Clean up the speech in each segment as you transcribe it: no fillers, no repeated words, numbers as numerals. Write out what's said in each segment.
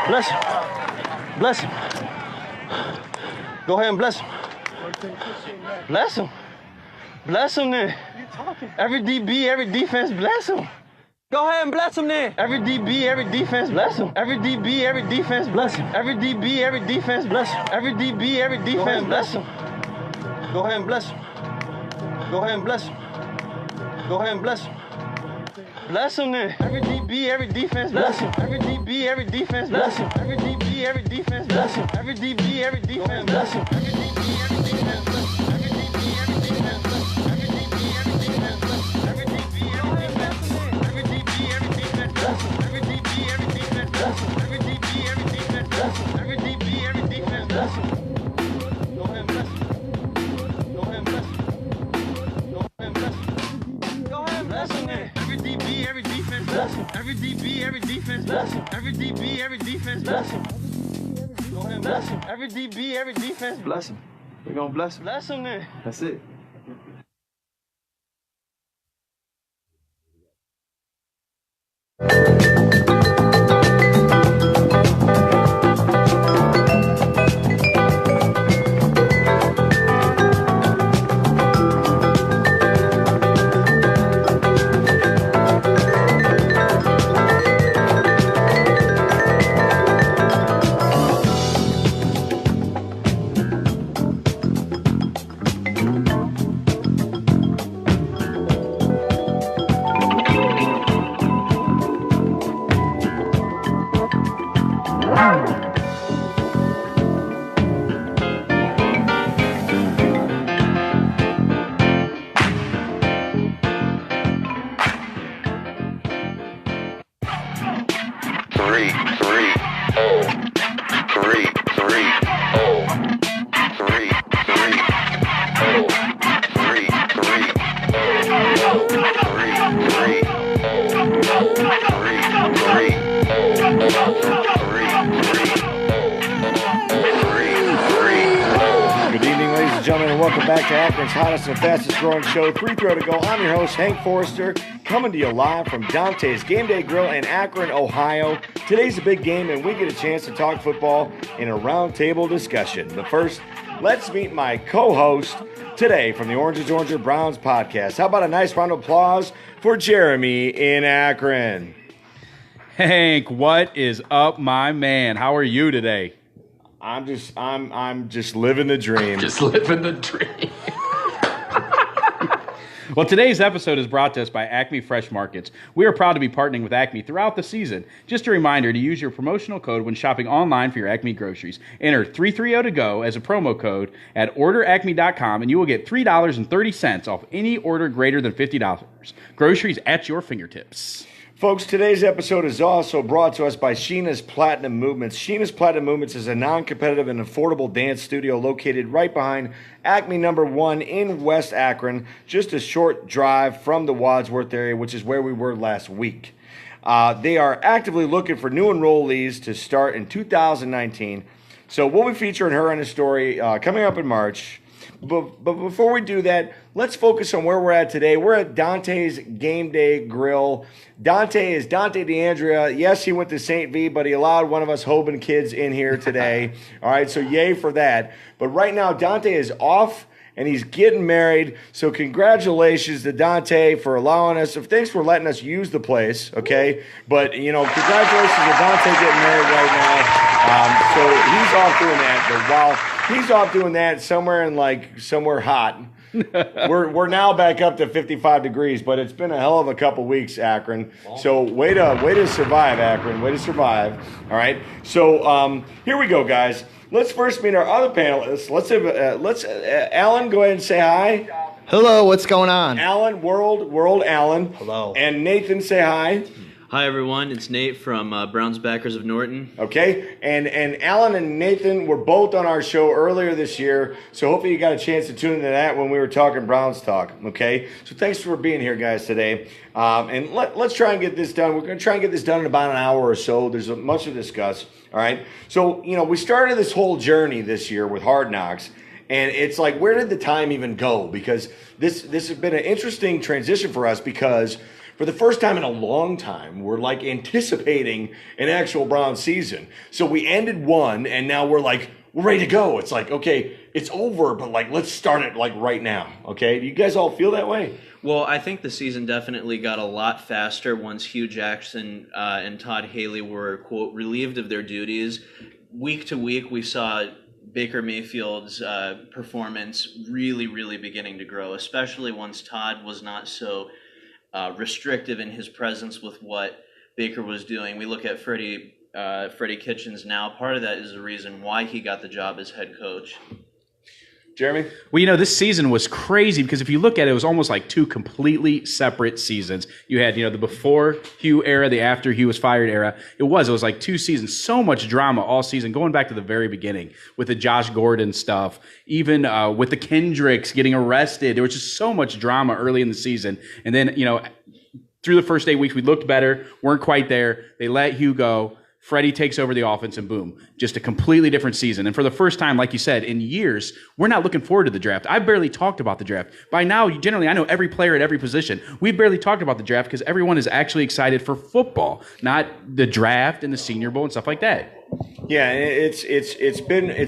Bless him. Bless him. Go ahead and bless him. Bless him. Bless him then. Every DB, every defense, bless him. Go ahead and bless him then. Every DB, every defense, bless him. Every DB, every defense, bless him. Every DB, every defense, bless him. Every DB, every defense, bless him. Go ahead and bless him. Go ahead and bless him. Go ahead and bless him. Bless him then. Every DB, every defense, bless him. Every DB, every defense, bless him. Every DB, every defense, bless him. Every DB, every defense, bless him. Every DB, every defense, bless him. Every DB, every defense, bless him. Every DB, every defense, bless him. Every DB, every defense, every DB, every defense, bless him. Every DB, every defense, bless him. Every DB, every defense, bless him. Every DB, every defense, bless him. Go ahead and bless him. Go ahead and bless him. Go ahead and bless him. Go ahead and bless him then. Every DB, every defense, bless him. Every DB, every defense, bless him. Every DB, every defense, bless him. Go ahead and bless him. Every DB, every defense, bless him. We're gonna bless him. Bless him then. That's it. Hottest and fastest growing show, 3 Throw to Go. I'm your host, Hank Forrester, coming to you live from Dante's GameDay Grille in Akron, Ohio. Today's a big game, and we get a chance to talk football in a roundtable discussion. But first, let's meet my co-host today from the Orange is Oranger Browns podcast. How about a nice round of applause for Jeremy in Akron? Hank, what is up, my man? How are you today? I'm just living the dream. Just living the dream. Well, today's episode is brought to us by Acme Fresh Markets. We are proud to be partnering with Acme throughout the season. Just a reminder to use your promotional code when shopping online for your Acme groceries. Enter 330-GO as a promo code at orderacme.com, and you will get $3.30 off any order greater than $50. Groceries at your fingertips. Folks, today's episode is also brought to us by Sheena's Platinum Movements. Sheena's Platinum Movements is a non-competitive and affordable dance studio located right behind Acme number 1 in West Akron, just a short drive from the Wadsworth area, which is where we were last week. They are actively looking for new enrollees to start in 2019. So we'll be featuring her in a story coming up in March. But before we do that, let's focus on where we're at today. We're at Dante's GameDay Grille. Dante is Dante DeAndrea. Yes, he went to St. V, but he allowed one of us Hoban kids in here today. All right, so yay for that. But right now, Dante is off, and he's getting married. So congratulations to Dante for allowing us. Thanks for letting us use the place, okay? But, congratulations to Dante getting married right now. So he's off doing that. But while he's off doing that somewhere hot, we're now back up to 55 degrees, but it's been a hell of a couple weeks, Akron. So way to survive, Akron. Way to survive. All right. So here we go, guys. Let's first meet our other panelists. Let's Alan, go ahead and say hi. Hello, what's going on? Alan, World Alan. Hello. And Nathan, say hi. Hi, everyone. It's Nate from Browns Backers of Norton. Okay, and Alan and Nathan were both on our show earlier this year, so hopefully you got a chance to tune into that when we were talking Browns talk, okay? So thanks for being here, guys, today. And let's try and get this done. We're going to try and get this done in about an hour or so. There's much to discuss, all right? So, we started this whole journey this year with Hard Knocks, and it's like, where did the time even go? Because this has been an interesting transition for us because – for for the first time in a long time, we're like anticipating an actual Browns season. So we ended one, and now we're ready to go. It's like, okay, it's over, but like, let's start it like right now. Okay. Do you guys all feel that way? Well, I think the season definitely got a lot faster once Hugh Jackson and Todd Haley were, quote, relieved of their duties. Week to week, we saw Baker Mayfield's performance really, really beginning to grow, especially once Todd was not so restrictive in his presence with what Baker was doing. We look at Freddie Kitchens now. Part of that is the reason why he got the job as head coach. Jeremy? Well, this season was crazy because if you look at it, it was almost like two completely separate seasons. You had, the before Hugh era, the after Hugh was fired era. It was like 2 seasons, so much drama all season, going back to the very beginning with the Josh Gordon stuff, even with the Kendricks getting arrested. There was just so much drama early in the season. And then, through the first 8 weeks, we looked better, weren't quite there. They let Hugh go. Freddie takes over the offense, and boom, just a completely different season. And for the first time, like you said, in years, we're not looking forward to the draft. I barely talked about the draft. By now, generally, I know every player at every position. We barely talked about the draft because everyone is actually excited for football, not the draft and the Senior Bowl and stuff like that. Yeah, it's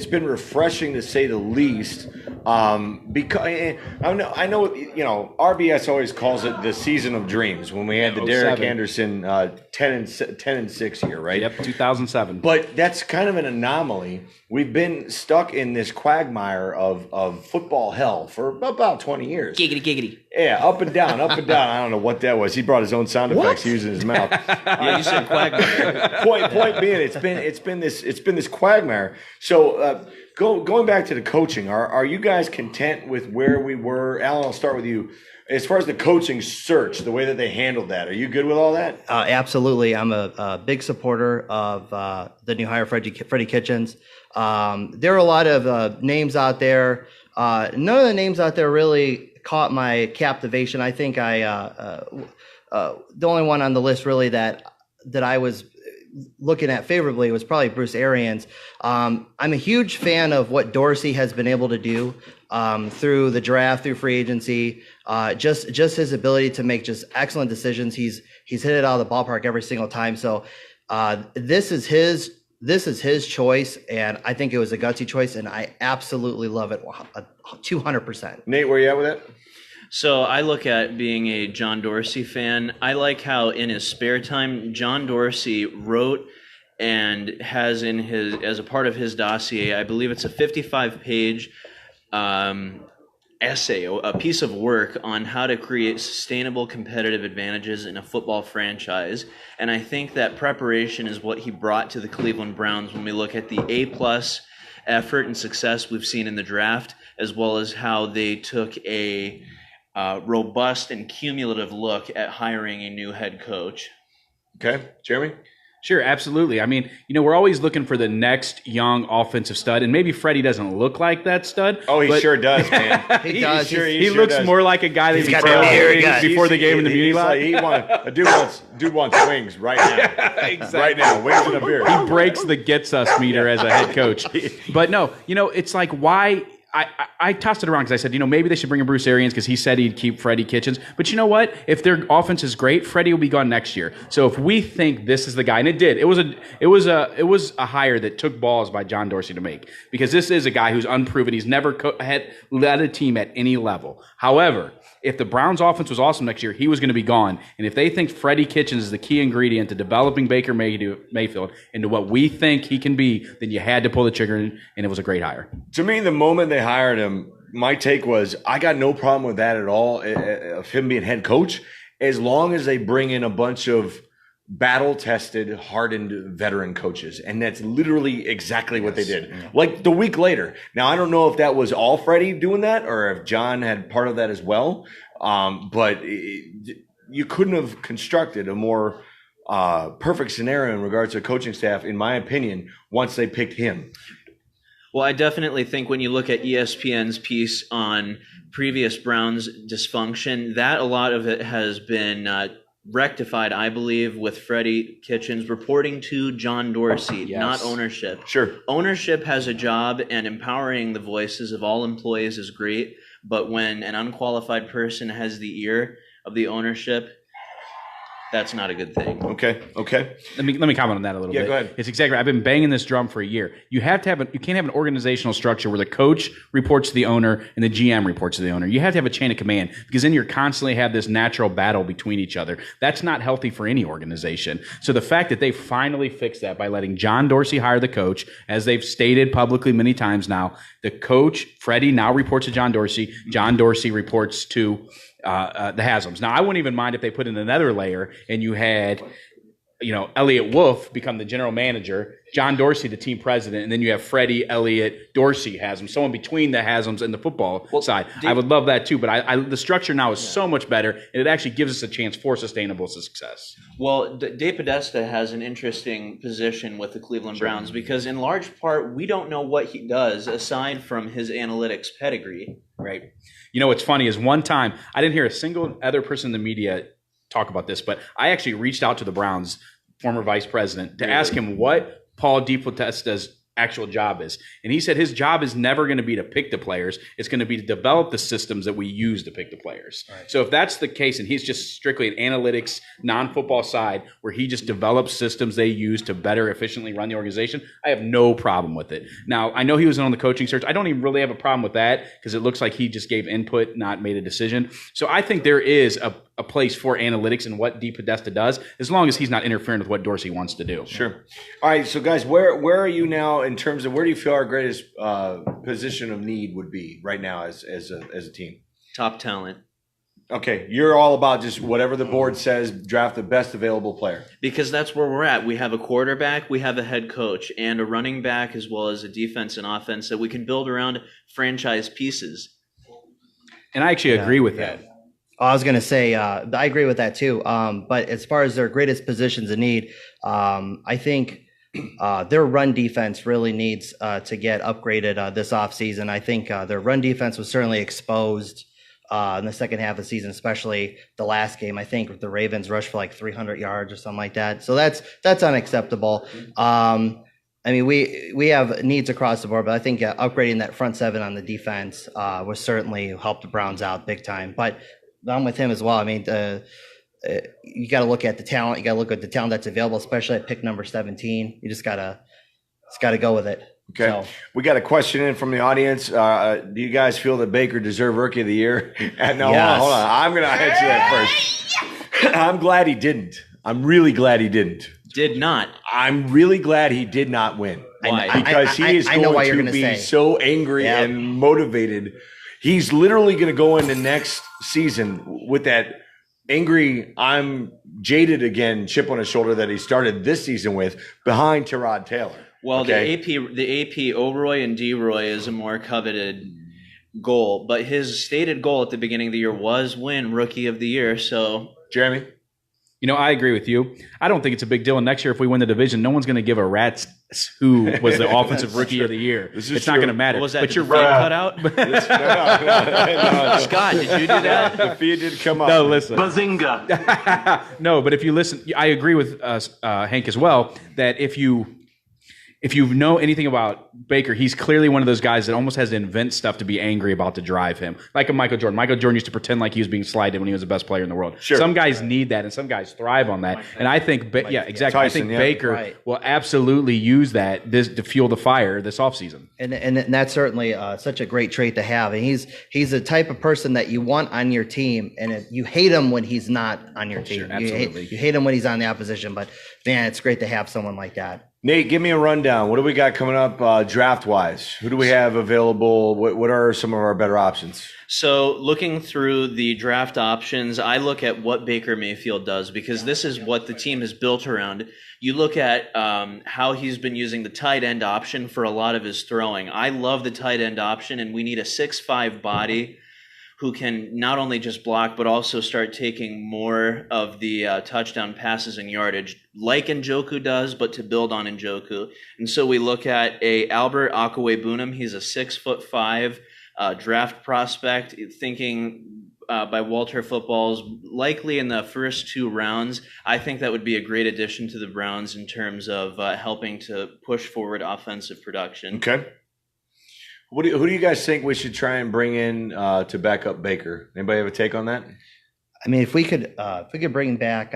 been refreshing to say the least. Because I know RBS always calls it the season of dreams when we had the Derek 07. Anderson 10-6 year, right? Yep, 2007. But that's kind of an anomaly. We've been stuck in this quagmire of football hell for about 20 years. Giggity, giggity. Yeah, up and down, up and down. I don't know what that was. He brought his own sound effects using his mouth. Yeah, you said quagmire. Point being, it's been this quagmire. So going back to the coaching, are you guys content with where we were? Alan, I'll start with you. As far as the coaching search, the way that they handled that, are you good with all that? Absolutely. I'm a big supporter of the new hire, Freddie Kitchens. There are a lot of names out there. None of the names out there really caught my captivation. I think the only one on the list really that I was looking at favorably was probably Bruce Arians. I'm a huge fan of what Dorsey has been able to do through the draft, through free agency, just his ability to make just excellent decisions. He's hit it out of the ballpark every single time. So this is his choice, and I think it was a gutsy choice, and I absolutely love it 200%. Nate, where you at with that? So I look at being a John Dorsey fan. I like how in his spare time, John Dorsey wrote and has as a part of his dossier, I believe it's a 55-page essay, a piece of work on how to create sustainable competitive advantages in a football franchise. And I think that preparation is what he brought to the Cleveland Browns when we look at the A+ effort and success we've seen in the draft, as well as how they took a robust and cumulative look at hiring a new head coach. Okay, Jeremy? Sure, absolutely. I mean, we're always looking for the next young offensive stud, and maybe Freddie doesn't look like that stud. Oh, he sure does, man. He does. He looks more like a guy that before the game in the beauty lot. Dude wants wings right now. Exactly. Right now, wings and a beer. He breaks the gets us meter as a head coach. But no, it's like why. I tossed it around because I said, maybe they should bring in Bruce Arians because he said he'd keep Freddie Kitchens. But you know what? If their offense is great, Freddie will be gone next year. So if we think this is the guy, and it did, it was a hire that took balls by John Dorsey to make, because this is a guy who's unproven. He's never led a team at any level. However, if the Browns offense was awesome next year, he was going to be gone. And if they think Freddie Kitchens is the key ingredient to developing Baker Mayfield into what we think he can be, then you had to pull the trigger, and it was a great hire. To me, the moment they hired him, my take was I got no problem with that at all, of him being head coach, as long as they bring in a bunch of battle-tested, hardened veteran coaches. And that's literally exactly what they did. Yeah. Like the week later. Now, I don't know if that was all Freddie doing that or if John had part of that as well. But you couldn't have constructed a more perfect scenario in regards to coaching staff, in my opinion, once they picked him. Well, I definitely think when you look at ESPN's piece on previous Browns dysfunction, that a lot of it has been rectified, I believe, with Freddie Kitchens reporting to John Dorsey, not ownership. Sure. Ownership has a job, and empowering the voices of all employees is great, but when an unqualified person has the ear of the ownership, that's not a good thing. Okay. Let me comment on that a little bit. Yeah, go ahead. It's exactly. I've been banging this drum for a year. You can't have an organizational structure where the coach reports to the owner and the GM reports to the owner. You have to have a chain of command, because then you're constantly have this natural battle between each other. That's not healthy for any organization. So the fact that they finally fixed that by letting John Dorsey hire the coach, as they've stated publicly many times now, the coach Freddie now reports to John Dorsey. John Dorsey reports to the Haslam's. Now, I wouldn't even mind if they put in another layer and you had, Elliot Wolf become the general manager, John Dorsey the team president, and then you have Freddie, Elliot, Dorsey Haslam, someone between the Haslam's and the football side. I would love that too, but the structure now is so much better, and it actually gives us a chance for sustainable success. Well, Dave Podesta has an interesting position with the Cleveland Browns, because in large part, we don't know what he does aside from his analytics pedigree. Right. What's funny is one time, I didn't hear a single other person in the media talk about this, but I actually reached out to the Browns' former vice president to ask him what Paul DePodesta's actual job is. And he said his job is never going to be to pick the players. It's going to be to develop the systems that we use to pick the players. Right. So if that's the case, and he's just strictly an analytics, non-football side, where he just develops systems they use to better efficiently run the organization, I have no problem with it. Now, I know he was on the coaching search. I don't even really have a problem with that, because it looks like he just gave input, not made a decision. So I think there is a place for analytics and what DePodesta does, as long as he's not interfering with what Dorsey wants to do. Sure. All right, so guys, where are you now in terms of where do you feel our greatest position of need would be right now as a team? Top talent. Okay, you're all about just whatever the board says, draft the best available player. Because that's where we're at. We have a quarterback, we have a head coach, and a running back, as well as a defense and offense that we can build around franchise pieces. And I actually agree with that. I was going to say, I agree with that too. But as far as their greatest positions in need, I think their run defense really needs to get upgraded this offseason. I think their run defense was certainly exposed in the second half of the season, especially the last game. I think the Ravens rushed for like 300 yards or something like that. So that's unacceptable. We have needs across the board, but I think upgrading that front seven on the defense will certainly help the Browns out big time. But I'm with him as well. You got to look at the talent. You got to look at the talent that's available, especially at pick number 17. You just got to go with it. Okay. So, we got a question in from the audience. Do you guys feel that Baker deserved Rookie of the Year? No, yes. Hold on. I'm going to answer that first. I'm glad he didn't. I'm really glad he didn't. Did not. I'm really glad he did not win. Why? Because he is going to be so angry and motivated. He's literally going to go into next season with that angry, I'm jaded again chip on his shoulder that he started this season with, behind Tyrod Taylor. Well, okay? the AP O'Roy and D-Roy is a more coveted goal, but his stated goal at the beginning of the year was win Rookie of the Year. So, Jeremy? I agree with you. I don't think it's a big deal. And next year, if we win the division, no one's going to give a rat's who was the offensive rookie of the year. It's not going to matter. Was that but you're right. Cut out? No. Scott, did you do that? The feed did come up. No, listen. Bazinga. No, but if you listen, I agree with Hank as well, that if you know anything about Baker, he's clearly one of those guys that almost has to invent stuff to be angry about to drive him. Like a Michael Jordan. Michael Jordan used to pretend like he was being slighted when he was the best player in the world. Sure. Some guys need that, and some guys thrive on that. And I think, exactly. Tyson, I think Baker will absolutely use that to fuel the fire this offseason. And that's certainly such a great trait to have. And he's the type of person that you want on your team, and you hate him when he's not on your team. Sure, absolutely. You hate him when he's on the opposition, but man, it's great to have someone like that. Nate, give me a rundown. What do we got coming up draft-wise? Who do we have available? What are some of our better options? So looking through the draft options, I look at what Baker Mayfield does, because this is what the team is built around. You look at how he's been using the tight end option for a lot of his throwing. I love the tight end option, and we need a 6'5" body who can not only just block, but also start taking more of the touchdown passes and yardage, like Njoku does, but to build on Njoku. And so we look at Albert Akwe-Bunam. He's a 6'5" draft prospect, thinking by Walter Football's likely in the first 2 rounds. I think that would be a great addition to the Browns in terms of helping to push forward offensive production. Okay. Who do you guys think we should try and bring in to back up Baker? Anybody have a take on that? I mean, if we could bring back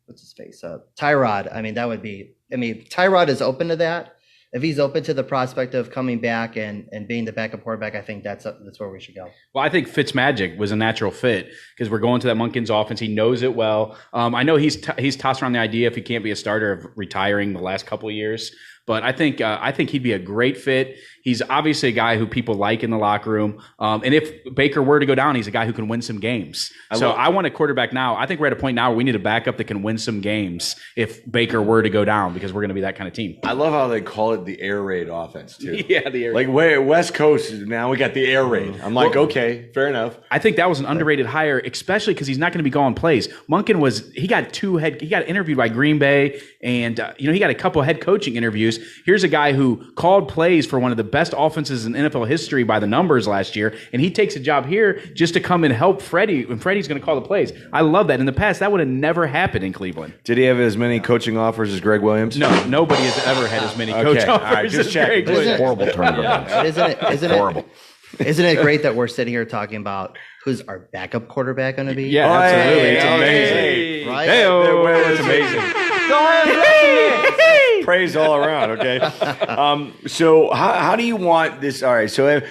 what's his face, Tyrod. I mean, that would be. I mean, Tyrod is open to that. If he's open to the prospect of coming back and being the backup quarterback, I think that's where we should go. Well, I think Fitzmagic was a natural fit because we're going to that Monken's offense. He knows it well. I know he's tossed around the idea if he can't be a starter of retiring the last couple of years. But I think he'd be a great fit. He's obviously a guy who people like in the locker room. And if Baker were to go down, he's a guy who can win some games. I want a quarterback now. I think we're at a point now where we need a backup that can win some games if Baker were to go down because we're going to be that kind of team. I love how they call it the air raid offense, too. Yeah, the air raid. Like West Coast, now we got the air raid. I'm like, okay, fair enough. I think that was an underrated hire, especially because he's not going to be calling plays. Monken he got interviewed by Green Bay, and he got a couple head coaching interviews. Here's a guy who called plays for one of the best offenses in NFL history by the numbers last year, and he takes a job here just to come and help Freddie, and Freddie's going to call the plays. I love that. In the past, that would have never happened in Cleveland. Did he have as many coaching offers as Greg Williams? No, nobody has ever had as many coach offers all right, just as check. Greg Williams. Horrible turnaround. Isn't Horrible. Isn't it great that we're sitting here talking about wwho's our backup quarterback going to be? Yeah, absolutely. It's amazing. Hey. Right? It's amazing. Praise all around, okay? So how do you want this? All right, so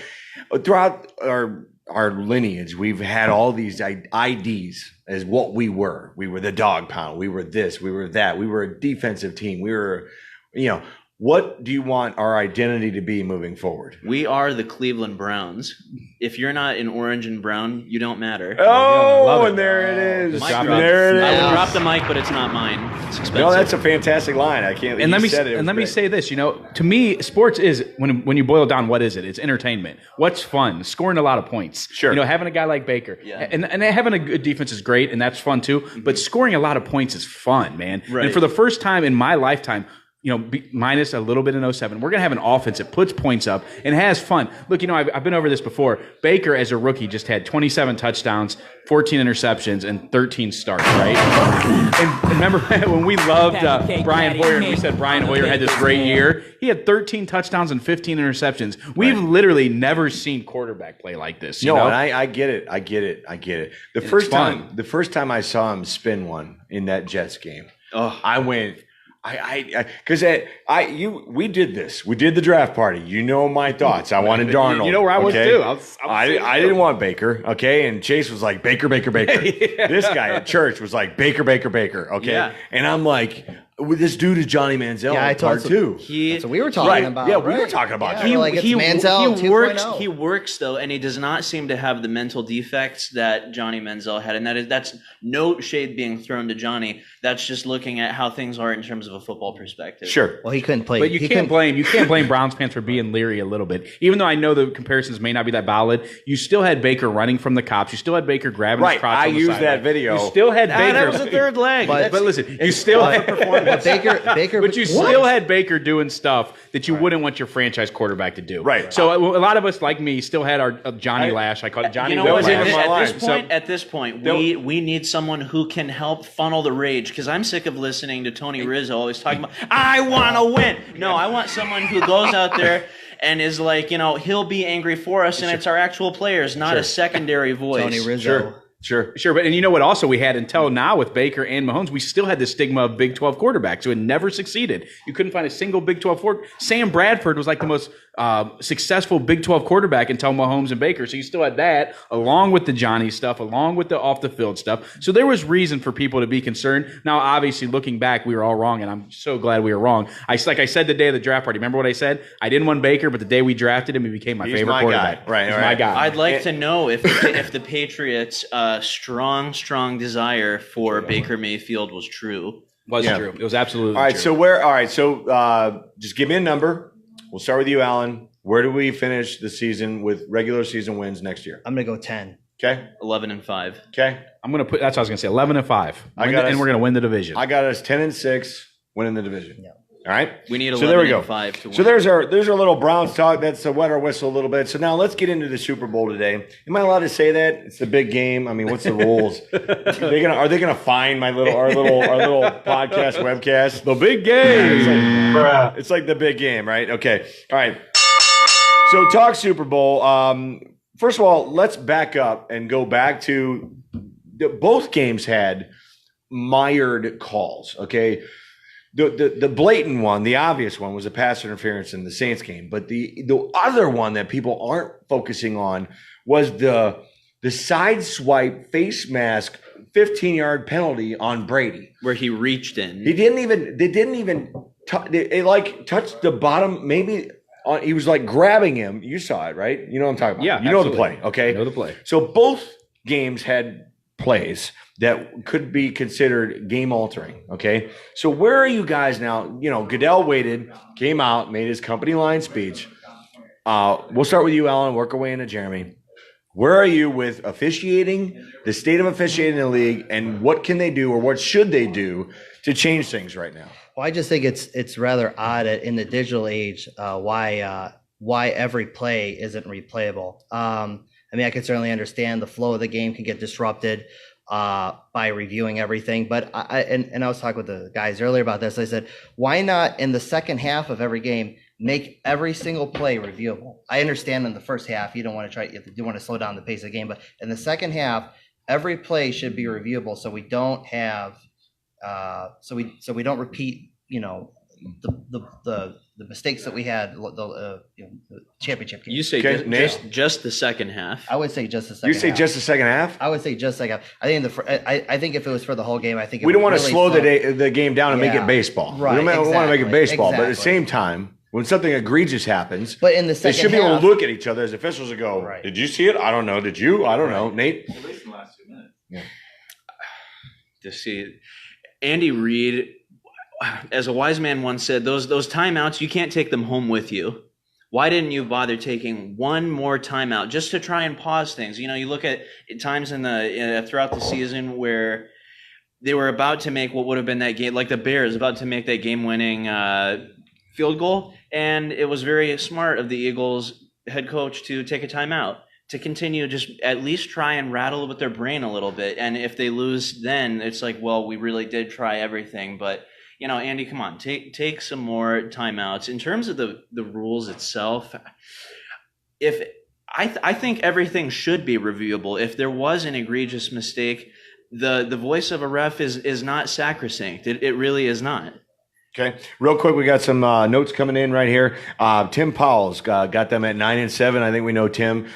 throughout our lineage, we've had all these IDs as what we were. We were the dog pound. We were this. We were that. We were a defensive team. We were, what do you want our identity to be moving forward? We are the Cleveland Browns. If you're not in orange and brown, you don't matter. Oh, and there it is. Mic drop drop. There it I is. would drop the mic, but it's not mine. It's expensive. No, that's a fantastic line. I can't. And let me great. say this. To me, sports is when you boil it down, what is it? It's entertainment. What's fun? Scoring a lot of points. Sure. Having a guy like Baker, Yeah. and having a good defense is great, and that's fun too. But scoring a lot of points is fun, man. Right. And for the first time in my lifetime, minus a little bit in 07, we're going to have an offense that puts points up and has fun. Look, I've been over this before. Baker, as a rookie, just had 27 touchdowns, 14 interceptions, and 13 starts, right? And remember when we loved Brian Hoyer, and we said Brian Hoyer had this great year? He had 13 touchdowns and 15 interceptions. We've literally never seen quarterback play like this. And I get it. The first time I saw him spin one in that Jets game, I went. We did this. We did the draft party. My thoughts. I wanted Darnold. You know where I was too. I didn't want Baker. Okay, and Chase was like Baker. Yeah. This guy at church was like Baker. Okay, Yeah. and I'm like, this dude is Johnny Manziel. Yeah, I part told two. That's what we were talking about. Yeah, we were right? talking about. Yeah, it's Manziel he works. 2.0. He works though, and he does not seem to have the mental defects that Johnny Manziel had. And that's no shade being thrown to Johnny. That's just looking at how things are in terms of a football perspective. Sure. Well, he couldn't play. But you can't blame Browns fans for being leery a little bit. Even though I know the comparisons may not be that valid, you still had Baker running from the cops. You still had Baker grabbing his crotch I on the used sideline. that video. You still had Baker. that was the third leg. But listen, you still Baker, you still had Baker doing stuff that you wouldn't want your franchise quarterback to do. Right. So a lot of us, like me, still had our Johnny Lash. I call it Johnny what? Lash. At this point, we need someone who can help funnel the rage, because I'm sick of listening to Tony Rizzo always talking about, I want to win. No, I want someone who goes out there and is like, he'll be angry for us, and it's our actual players, not a secondary voice. Tony Rizzo. Sure. But and you know what also we had until now with Baker and Mahomes, we still had the stigma of Big 12 quarterbacks who had never succeeded. You couldn't find a single Big 12 Sam Bradford was like the most successful Big 12 quarterback until Mahomes and Baker. So you still had that along with the Johnny stuff, along with the off the field stuff. So there was reason for people to be concerned. Now, obviously, looking back, we were all wrong, and I'm so glad we were wrong. Like I said the day of the draft party, remember what I said? I didn't want Baker, but the day we drafted him, he became my favorite quarterback. Guy. Right, He's right. my guy. I'd like to know if the Patriots' strong desire for Baker Mayfield was true. True. It was absolutely All right. true. So just give me a number. We'll start with you, Alan. Where do we finish the season with regular season wins next year? I'm gonna go 10. Okay. 11-5. Okay. I'm gonna put. That's what I was gonna say. 11-5. And we're gonna win the division. I got us 10-6, winning the division. Yeah. All right. We need 11-5 to win. So there's our little Browns talk. That's a wet our whistle a little bit. So now let's get into the Super Bowl today. Am I allowed to say that? It's the big game. I mean, what's the rules? Are they gonna find our little podcast webcast? the big game. It's like the big game, right? Okay. All right. So talk Super Bowl. first of all, let's back up and go back to both games had mired calls. Okay, the blatant one, the obvious one, was a pass interference in the Saints game. But the other one that people aren't focusing on was the side swipe face mask 15-yard penalty on Brady, where he reached in. They didn't even touched the bottom. Maybe he was like grabbing him. You saw it, right? You know what I'm talking about. Yeah, you know the play. Okay, I know the play. So both games had plays that could be considered game altering. Okay, so where are you guys now? You know, Goodell waited, came out, made his company line speech. We'll start with you, Alan. Work our way into Jeremy. Where are you with officiating, the state of officiating in the league, and what can they do or what should they do to change things right now? Well, I just think it's rather odd in the digital age why every play isn't replayable. I mean, I can certainly understand the flow of the game can get disrupted by reviewing everything, but I was talking with the guys earlier about this. I said, why not in the second half of every game make every single play reviewable? I understand in the first half you don't want to you want to slow down the pace of the game, but in the second half, every play should be reviewable so we don't have so we don't repeat, you know, the mistakes that we had the championship game. You say just the second half. I would say just the second. You say half. just the second half? I would say just second half. I think I think if it was for the whole game, I think we don't want to slow the game down and make it baseball. Right, we don't want to make it baseball, but at the exactly. same time, when something egregious happens, But in the they second should be able half- to look at each other as officials and go, Right. "Did you see it? I don't know. Did you? I don't know." Nate, At least in the last 2 minutes. Yeah. To see Andy Reid, as a wise man once said, those timeouts, you can't take them home with you. Why didn't you bother taking one more timeout just to try and pause things? You know, you look at times throughout the season where they were about to make what would have been that game, like the Bears about to make that game-winning field goal, and it was very smart of the Eagles head coach to take a timeout, to continue, just at least try and rattle with their brain a little bit. And if they lose, then it's like, well, we really did try everything. But, you know, Andy, come on, take some more timeouts. In terms of the rules itself, I think everything should be reviewable. If there was an egregious mistake, the voice of a ref is not sacrosanct. It really is not. okay. Real quick, we got some notes coming in right here. Tim Powell's got them at 9-7. I think we know Tim.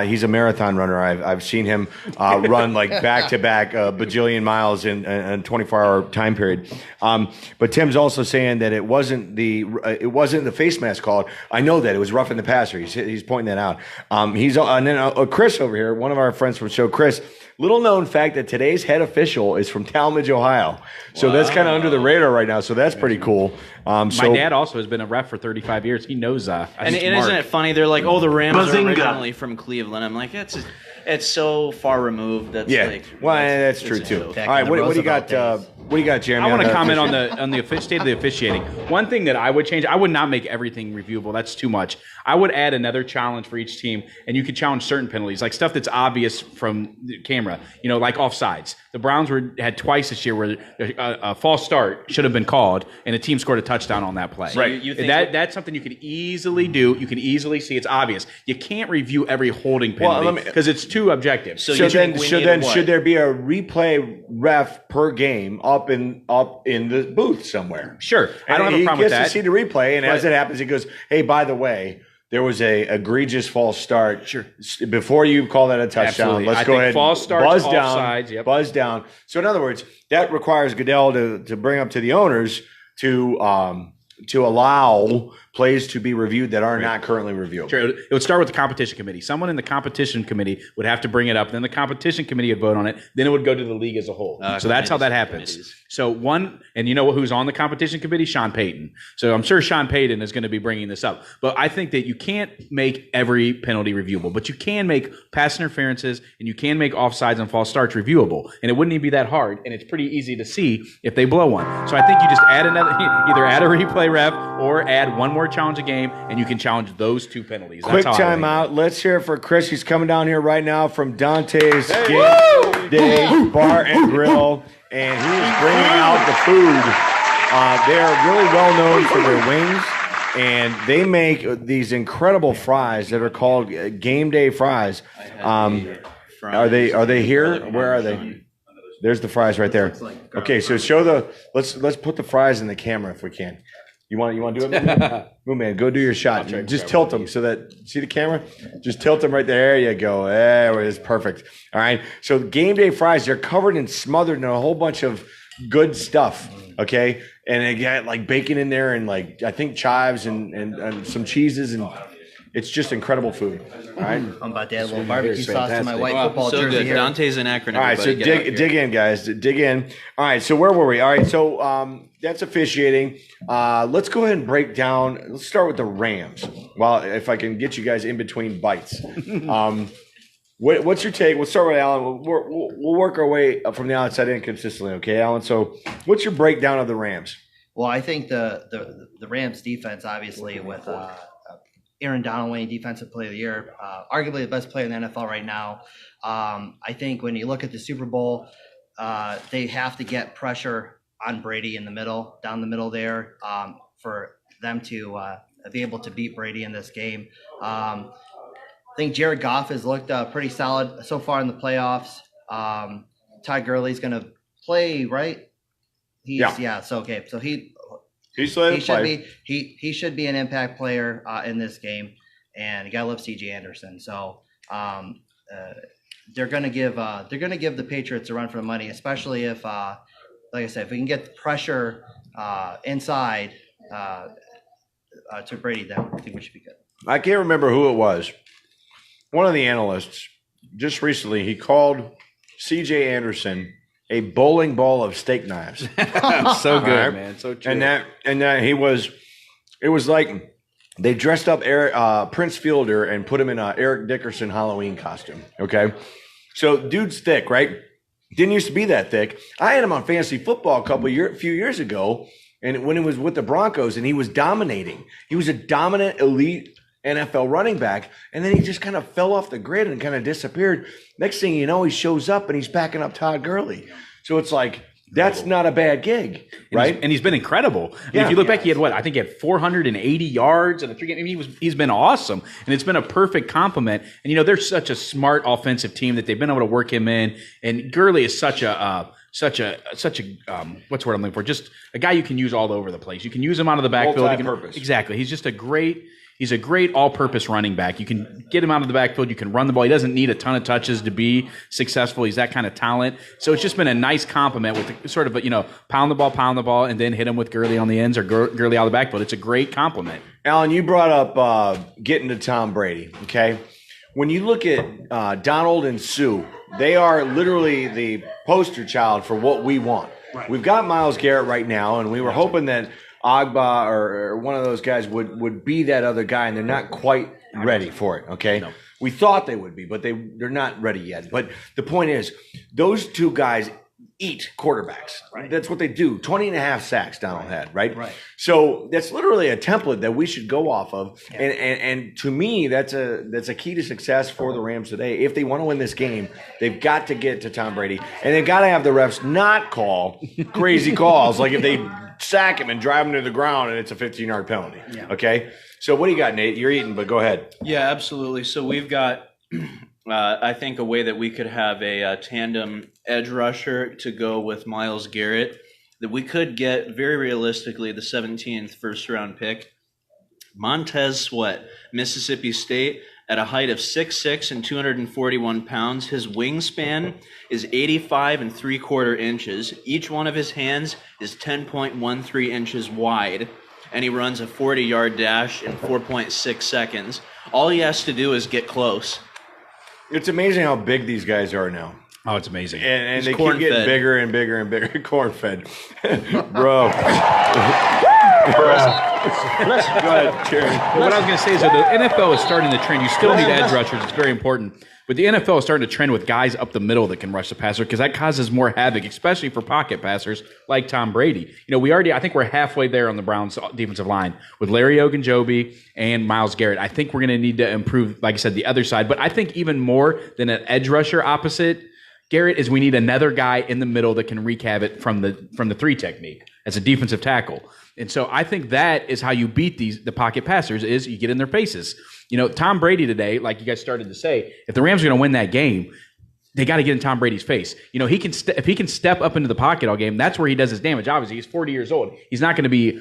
He's a marathon runner. I've seen him run like back to back bajillion miles in a 24-hour time period. But Tim's also saying that it wasn't the face mask called. I know that it was roughing the passer. He's pointing that out. And then Chris over here, one of our friends from the show, Chris. Little known fact that today's head official is from Talmadge, Ohio. So that's kind of under the radar right now. So that's pretty cool. My dad also has been a ref for 35 years. He knows And isn't it funny? They're like, oh, the Rams are originally from Cleveland. I'm like, it's so far removed. That's that's true too. All right, what do you got? What do you got, Jeremy? I want to comment on the state of the officiating. One thing that I would change, I would not make everything reviewable. That's too much. I would add another challenge for each team, and you could challenge certain penalties, like stuff that's obvious from the camera, you know, like offsides. The Browns had twice this year where a false start should have been called, and a team scored a touchdown on that play. Right. You think that's something you could easily do. You can easily see it's obvious. You can't review every holding penalty because it's too objective. So then should there be a replay ref per game up in the booth somewhere? Sure, I don't have a problem with that. He gets to see the replay, and as it happens, he goes, "Hey, by the way, there was a egregious false start. Sure. Before you call that a touchdown, Absolutely. let's I go think ahead. False starts, buzz offsides, down, buzz down. So in other words, that requires Goodell to bring up to the owners to allow plays to be reviewed that are not currently reviewed. Sure. It would start with the competition committee. Someone in the competition committee would have to bring it up. Then the competition committee would vote on it. Then it would go to the league as a whole. So that's how that happens. Committees. So and you know who's on the competition committee? Sean Payton. So I'm sure Sean Payton is going to be bringing this up. But I think that you can't make every penalty reviewable, but you can make pass interferences and you can make offsides and false starts reviewable. And it wouldn't even be that hard. And it's pretty easy to see if they blow one. So I think you just either add a replay ref or add one more challenge a game, and you can challenge those two penalties. Quick That's how I time think. out. Let's hear it for Chris. He's coming down here right now from Dante's GameDay Bar and Grill, and he is bringing out the food. They are really well known for their wings and they make these incredible fries that are called GameDay fries. Are they here? Where are they? There's the fries right there. Okay, so show the. Let's put the fries in the camera if we can. You want to do it? Move, man. Go do your shot. Just tilt them so that see the camera. Just tilt them right there. There you go. There it is. Perfect. All right. So GameDay fries, they're covered and smothered in a whole bunch of good stuff. Okay, and they got like bacon in there and like I think chives and some cheeses and it's just incredible food. All right. I'm about to add a little barbecue sauce to my white Wow, football so jersey good. here. Dante's an acronym. All right, so dig in, guys. Dig in. All right, so where were we? All right, so that's officiating. Let's go ahead and break down. Let's start with the Rams. Well, if I can get you guys in between bites. What's your take? We'll start with Alan. We'll work our way up from the outside in consistently, okay, Alan? So what's your breakdown of the Rams? Well, I think the Rams defense, obviously, with Aaron Donald winning Defensive Player of the Year, arguably the best player in the NFL right now. I think when you look at the Super Bowl, they have to get pressure on Brady in the middle, down the middle there, for them to be able to beat Brady in this game. I think Jared Goff has looked pretty solid so far in the playoffs. Todd Gurley's going to play, right? Yeah. So he should be an impact player in this game, and you gotta love C.J. Anderson. So they're gonna give the Patriots a run for the money, especially if, like I said, if we can get the pressure inside to Brady, then I think we should be good. I can't remember who it was. One of the analysts just recently he called C.J. Anderson a bowling ball of steak knives. So good, right? Man. So true. And that he was, it was like they dressed up Prince Fielder and put him in a Eric Dickerson Halloween costume. Okay. So dude's thick, right? Didn't used to be that thick. I had him on fantasy football a few years ago. And when he was with the Broncos and he was dominating, he was a dominant elite NFL running back. And then he just kind of fell off the grid and kind of disappeared. Next thing you know, he shows up and he's backing up Todd Gurley. So it's like, that's not a bad gig, right? And he's been incredible. I mean, if you look back, he had I think he had 480 yards in a 3 game. I mean, he's been awesome, and it's been a perfect compliment. And they're such a smart offensive team that they've been able to work him in. And Gurley is such a what's the word I'm looking for? Just a guy you can use all over the place. You can use him out of the backfield. Multi-purpose. Exactly. He's just a great all-purpose running back. You can get him out of the backfield. You can run the ball. He doesn't need a ton of touches to be successful. He's that kind of talent. So it's just been a nice compliment with sort of pound the ball, and then hit him with Gurley on the ends or Gurley out of the backfield. It's a great compliment. Alan, you brought up getting to Tom Brady, okay? When you look at Donald and Sue, they are literally the poster child for what we want. Right. We've got Myles Garrett right now, and we were hoping that Agba or one of those guys would be that other guy, and they're not quite ready for it, okay? No. We thought they would be, but they're not ready yet. But the point is, those two guys eat quarterbacks. Right. That's what they do. 20 and a half sacks Donald had, right? Right. So that's literally a template that we should go off of. Yeah. And to me, that's a key to success for the Rams today. If they want to win this game, they've got to get to Tom Brady. And they've got to have the refs not call crazy calls, like if they sack him and drive him to the ground and it's a 15-yard penalty. Yeah. Okay? So what do you got, Nate? You're eating, but go ahead. Yeah, absolutely. So we've got I think a way that we could have a tandem edge rusher to go with Myles Garrett, that we could get very realistically the 17th first-round pick. Montez Sweat, Mississippi State, at a height of 6'6" and 241 pounds. His wingspan is 85 3/4 inches. Each one of his hands is 10.13 inches wide, and he runs a 40-yard dash in 4.6 seconds. All he has to do is get close. It's amazing how big these guys are now. Oh, it's amazing. And they keep getting bigger and bigger and bigger. Corn-fed. Bro. Go ahead, Jerry. What I was going to say is that the NFL is starting to trend. You still need edge rushers. It's very important. But the NFL is starting to trend with guys up the middle that can rush the passer because that causes more havoc, especially for pocket passers like Tom Brady. I think we're halfway there on the Browns defensive line with Larry Ogunjobi and Myles Garrett. I think we're going to need to improve, like I said, the other side. But I think even more than an edge rusher opposite Garrett is we need another guy in the middle that can wreak havoc from the 3 technique. as a defensive tackle. And so I think that is how you beat the pocket passers is you get in their faces. Tom Brady today, like you guys started to say, if the Rams are going to win that game, they got to get in Tom Brady's face. He can if he can step up into the pocket all game, that's where he does his damage. Obviously, he's 40 years old. He's not going to be,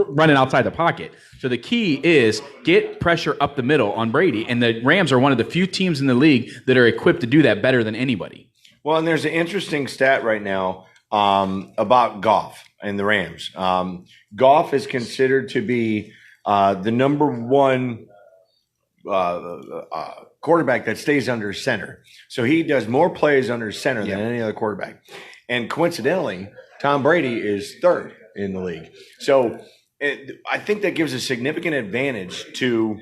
running outside the pocket. So the key is get pressure up the middle on Brady, and the Rams are one of the few teams in the league that are equipped to do that better than anybody. Well, and there's an interesting stat right now about Goff and the Rams. Goff is considered to be the number one quarterback that stays under center. So he does more plays under center than any other quarterback. And coincidentally, Tom Brady is third in the league. So I think that gives a significant advantage to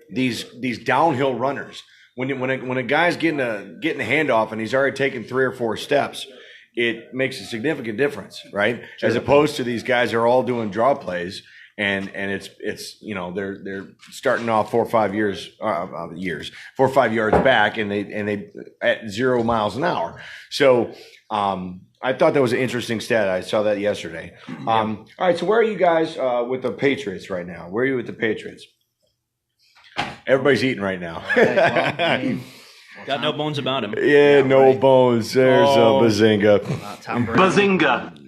these downhill runners. When a guy's getting a handoff and he's already taken 3 or 4 steps, it makes a significant difference, right? Sure. As opposed to these guys are all doing draw plays. And it's they're starting off 4 or 5 yards back, and they at 0 miles an hour. So I thought that was an interesting stat. I saw that yesterday. All right, so where are you guys with the Patriots right now? Where are you with the Patriots? Everybody's eating right now. Got no bones about him. Yeah, no bones. There's a bazinga. Tom Brady. Bazinga.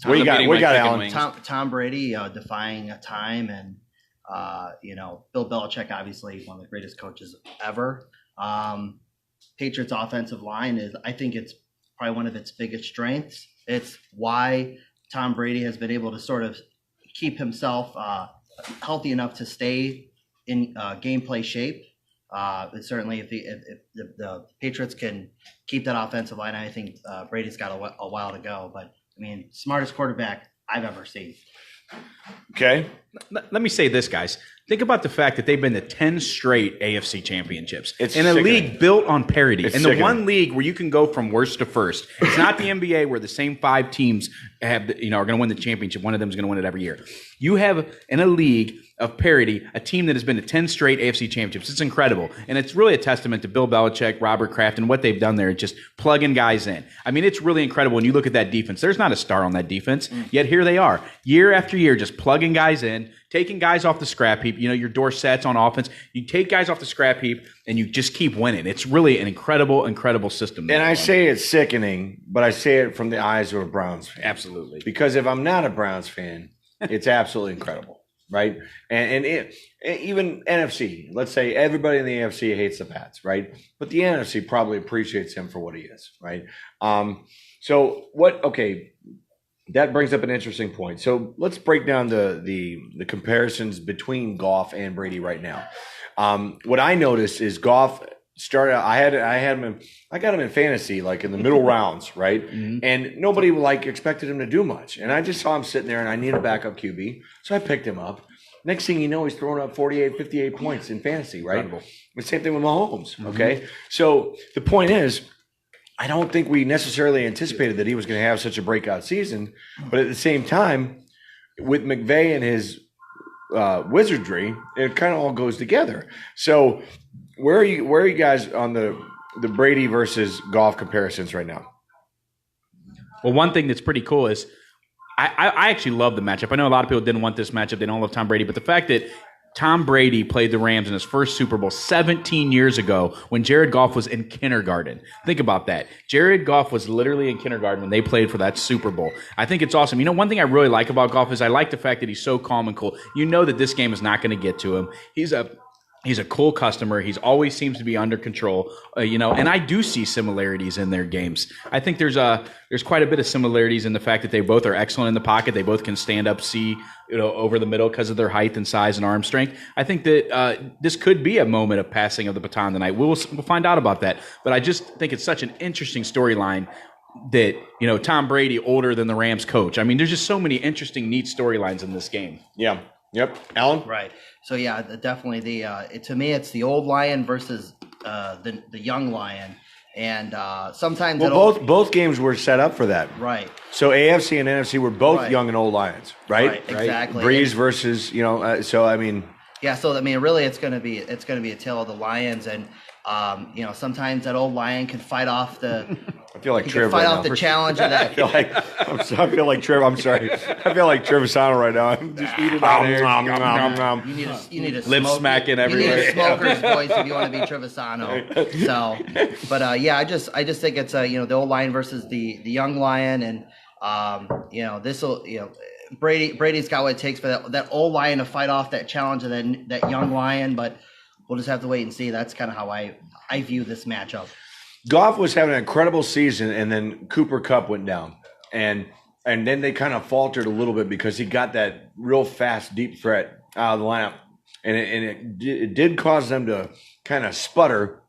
We got Alan. Tom Brady defying time, and Bill Belichick, obviously one of the greatest coaches ever. Patriots offensive line I think it's probably one of its biggest strengths. It's why Tom Brady has been able to sort of keep himself healthy enough to stay in gameplay shape. Certainly, if the Patriots can keep that offensive line, I think Brady's got a while to go. But smartest quarterback I've ever seen. Okay. Let me say this, guys. Think about the fact that they've been to 10 strate AFC champipionships. It's in a sickening. league built on parity. It's in the one league where you can go from worst to first. It's not the NBA where the same 5 teams are going to win the championship. One of them is going to win it every year. You have in a league of parity a team that has been to 10 straight AFC championships. It's incredible. And it's really a testament to Bill Belichick, Robert Kraft, and what they've done there, just plugging guys in. It's really incredible when you look at that defense. There's not a star on that defense, yet here they are, year after year, just plugging guys in, taking guys off the scrap heap. Your Dorsett's on offense. You take guys off the scrap heap, and you just keep winning. It's really an incredible, incredible system. And I say it's sickening, but I say it from the eyes of a Browns fan. Absolutely. Because if I'm not a Browns fan, it's absolutely incredible, right? And even NFC, let's say everybody in the AFC hates the Pats, right? But the NFC probably appreciates him for what he is, right? That brings up an interesting point. So let's break down the comparisons between Goff and Brady right now. What I noticed is Goff started out, I got him in fantasy, like in the middle rounds, right? Mm-hmm. And nobody expected him to do much. And I just saw him sitting there and I needed a backup QB. So I picked him up. Next thing you know, he's throwing up 48, 58 points in fantasy, right? Incredible. The same thing with Mahomes, okay? Mm-hmm. So the point is, I don't think we necessarily anticipated that he was going to have such a breakout season. But at the same time, with McVay and his wizardry, it kind of all goes together. So where are you guys on the Brady versus Goff comparisons right now? Well, one thing that's pretty cool is I actually love the matchup. I know a lot of people didn't want this matchup. They don't love Tom Brady. But the fact that Tom Brady played the Rams in his first Super Bowl 17 years ago when Jared Goff was in kindergarten. Think about that. Jared Goff was literally in kindergarten when they played for that Super Bowl. I think it's awesome. One thing I really like about Goff is I like the fact that he's so calm and cool. You know that this game is not going to get to him. He's a cool customer. He's always seems to be under control, and I do see similarities in their games. I think there's quite a bit of similarities in the fact that they both are excellent in the pocket. They both can stand up, see, over the middle because of their height and size and arm strength. I think that this could be a moment of passing of the baton tonight. We'll find out about that. But I just think it's such an interesting storyline that, Tom Brady older than the Rams coach. There's just so many interesting, neat storylines in this game. Yeah. Yep. Alan? Right. So, yeah, definitely to me, it's the old lion versus the young lion. And sometimes both games were set up for that. Right. So AFC and NFC were both young and old lions, right? Exactly. Breeze versus, really it's going to be a tale of the lions, and sometimes that old lion can fight off the I feel like He Trev can fight right off now. the challenge of that. I feel like Trev. I'm sorry. I feel like Trevisano right now. I'm just eating out here. You need a Lip smoke- smacking You everywhere. need a smoker's voice if you want to be Trevisano. So, but yeah, I just think it's the old lion versus the young lion, and this will Brady's got what it takes for that old lion to fight off that challenge of that young lion, but we'll just have to wait and see. That's kind of how I view this matchup. Goff was having an incredible season, and then Cooper Kupp went down, and then they kind of faltered a little bit because he got that real fast deep threat out of the lineup, and it did cause them to kind of sputter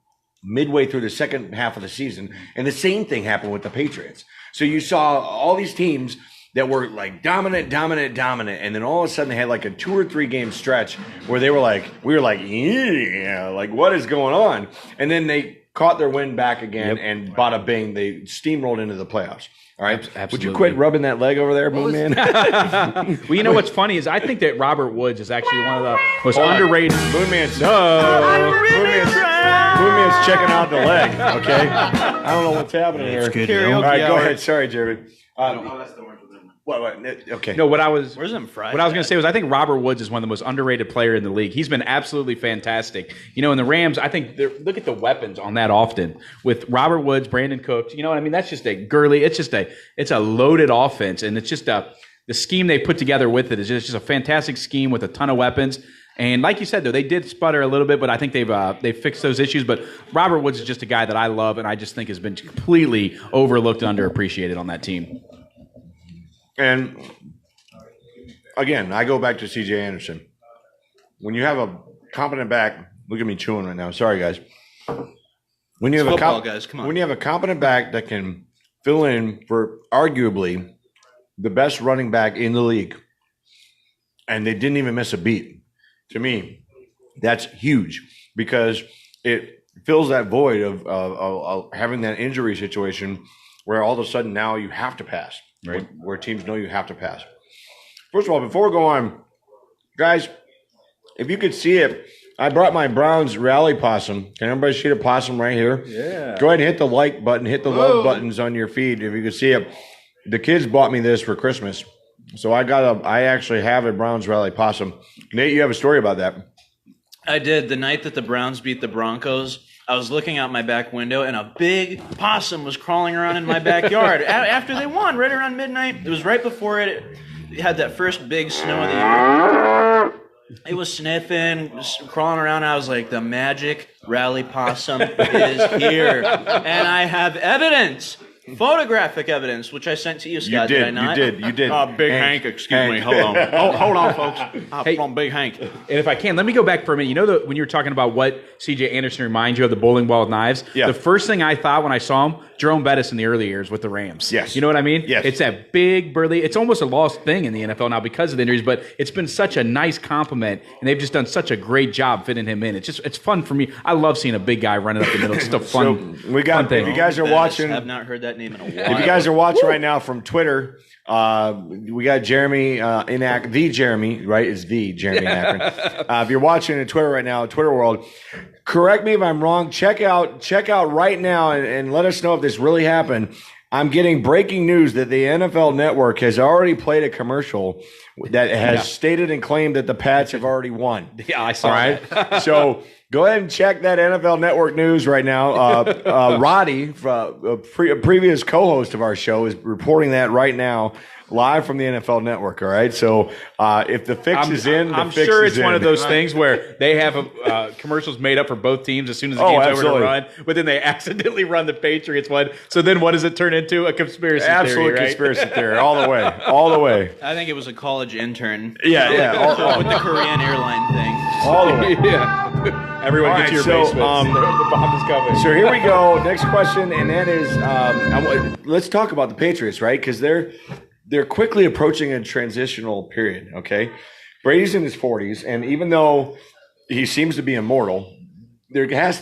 midway through the second half of the season. And the same thing happened with the Patriots. So you saw all these teams that were like dominant, and then all of a sudden they had like a 2 or 3 game stretch where we were like, yeah, like what is going on? And then they caught their wind back again, and bada bing, they steamrolled into the playoffs. All right, Absolutely. Would you quit rubbing that leg over there, Moon Man? Well, you know what's funny is I think that Robert Woods is actually one of the most underrated. Moon Man's checking out the leg. Okay, I don't know what's happening here. good. All right, go hour. ahead. Sorry, Jared. What? Okay. No, what I was Where's them fries? What I was going to say was I think Robert Woods is one of the most underrated player in the league. He's been absolutely fantastic. In the Rams, I think look at the weapons on that often with Robert Woods, Brandon Cooks. You know what I mean? That's just a Gurley. It's a loaded offense, and it's just the scheme they put together with it is just a fantastic scheme with a ton of weapons. And like you said, though, they did sputter a little bit, but I think they've fixed those issues. But Robert Woods is just a guy that I love, and I just think has been completely overlooked and underappreciated on that team. And again, I go back to C.J. Anderson. When you have a competent back, look at me chewing right now. Sorry, guys. When you have football, guys, come on. When you have a competent back that can fill in for arguably the best running back in the league, and they didn't even miss a beat. To me, that's huge because it fills that void of having that injury situation where all of a sudden now you have to pass, right? Where teams know you have to pass. First of all, before we go on, guys, if you could see it, I brought my Browns rally possum. Can everybody see the possum right here? Yeah. Go ahead and hit the like button, hit the love buttons on your feed if you can see it. The kids bought me this for Christmas. So I actually have a Browns rally possum. Nate, you have a story about that. I did. The night that the Browns beat the Broncos, I was looking out my back window, and a big possum was crawling around in my backyard after they won, right around midnight. It was right before it had that first big snow of the year. It was sniffing, just crawling around. I was like, the magic rally possum is here. And I have evidence. Photographic evidence, which I sent to you, Scott. Did I not? You did. Big Hank, excuse me. Hold on. Hold on, folks. From Big Hank. And if I can, let me go back for a minute. When you were talking about what C.J. Anderson reminds you of, the bowling ball with knives, the first thing I thought when I saw him, Jerome Bettis in the early years with the Rams. Yes. You know what I mean? Yes. It's that big, burly, it's almost a lost thing in the NFL now because of the injuries, but it's been such a nice compliment, and they've just done such a great job fitting him in. It's fun for me. I love seeing a big guy running up the middle. It's just a fun, fun thing. If you guys are watching, I have not heard that name in a while. If you guys are watching right now from Twitter, we got Jeremy in Akron. The Jeremy, right? It's the Jeremy in Akron. If you're watching on Twitter right now, Twitter world, correct me if I'm wrong. Check out right now and let us know if this really happened. I'm getting breaking news that the NFL Network has already played a commercial that has stated and claimed that the Pats have already won. Yeah, I saw that. So go ahead and check that NFL Network news right now. Roddy, a previous co-host of our show, is reporting that right now, live from the NFL Network. All right, so if the fix is in, I'm sure it's one of those things where they have commercials made up for both teams as soon as the game's over to run, but then they accidentally run the Patriots one. So then what does it turn into? A conspiracy theory, Absolute right? conspiracy theory, all the way, all the way. I think it was a college intern. Yeah, with the Korean airline thing. all the way. Yeah. Everyone All get to your right, so, basements. The bomb is coming. So here we go. Next question, and that is, let's talk about the Patriots, right? Because they're quickly approaching a transitional period. Okay, Brady's in his 40s, and even though he seems to be immortal, there has